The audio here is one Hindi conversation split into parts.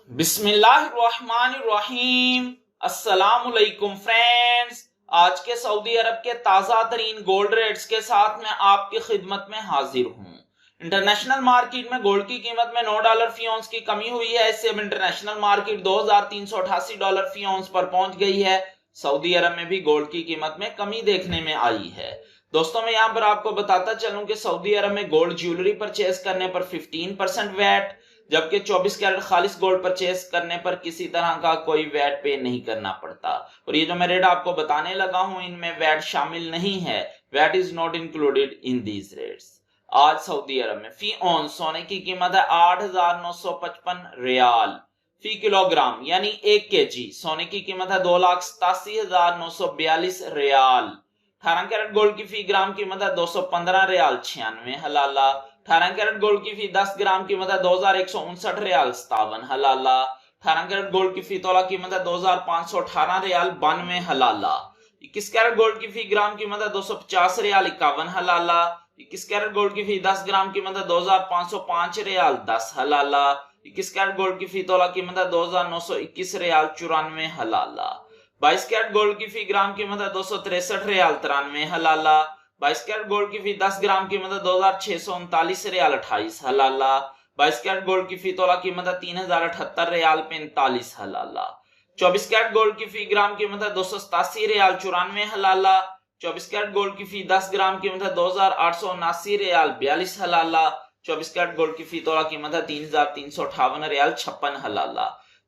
बिस्मिल्लाहिर्रहमानिर्रहीम। अस्सलामुअलैकुम फ्रेंड्स, आज के सऊदी अरब के ताज़ा तरीन गोल्ड रेट्स के साथ मैं आपकी खिदमत में हाजिर हूँ। इंटरनेशनल मार्केट में गोल्ड की कीमत में $9 फी औंस की कमी हुई है। इससे अब इंटरनेशनल मार्केट $2388 फी औंस पर पहुंच गई है। सऊदी अरब में भी गोल्ड की कीमत में कमी देखने में आई है। दोस्तों, मैं यहाँ पर आपको बताता चलूं कि सऊदी अरब में गोल्ड ज्वेलरी परचेज करने पर 15% वैट, जबकि 24 कैरेट खालिस गोल्ड परचेज करने पर किसी तरह का कोई वैट पे नहीं करना पड़ता। और ये जो मैं रेट आपको बताने लगा हूं, इनमें वैट शामिल नहीं है। VAT is not included in these rates. आज सऊदी अरब में फी औंस सोने की कीमत है 8,955 रियाल फी किलोग्राम, यानी 1 kg सोने की कीमत है 2,87,942 रियाल। 18 कैरेट गोल्ड की फी ग्राम कीमत है 215 रियाल 96 हलाला। 18 कैरेट गोल्ड की फी 10 ग्राम कीमत है 2,159 रियाल 57 हलाला। 18 कैरेट गोल्ड की फी तोला कीमत है 2,518 रियाल 92 हलाला। 21 कैरेट गोल्ड की फी ग्राम कीमत है 250 रियाल 51 हलाला। 21 कैरेट गोल्ड की फी 10 ग्राम कीमत है 2,505 रियाल 10 हलाला। 21 कैरेट गोल्ड की फी तोला कीमत है 2,921 रियाल 94 हलाला। 22 कैरेट गोल्ड की फी ग्राम कीमत है 263 रियाल 93 हलाला। 22 कैरेट गोल्ड की फी 10 ग्राम कीमत है 2,639 रियाल 28 हलाला। 22 कैरेट गोल्ड की फी तोला कीमत है 3,078 रियाल 45 हलाला। 24 कैरेट गोल्ड की फी ग्राम कीमत है 287 रियाल 94 हलाला। 24 कैरेट गोल्ड की फी 10 ग्राम कीमत है 2,879 रियाल 42 हलाला। 24 कैरेट गोल्ड की फी तोला कीमत है 3,358 रियाल 56 हलाला।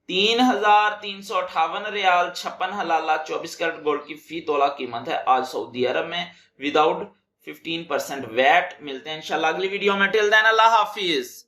3,358 रियाल 56 हलाला 24 कैरेट गोल्ड की फी तोला कीमत है आज सऊदी अरब में विदाउट 15% वैट। मिलते हैं इंशाल्लाह अगली वीडियो में। टिल देन अल्लाह हाफिज।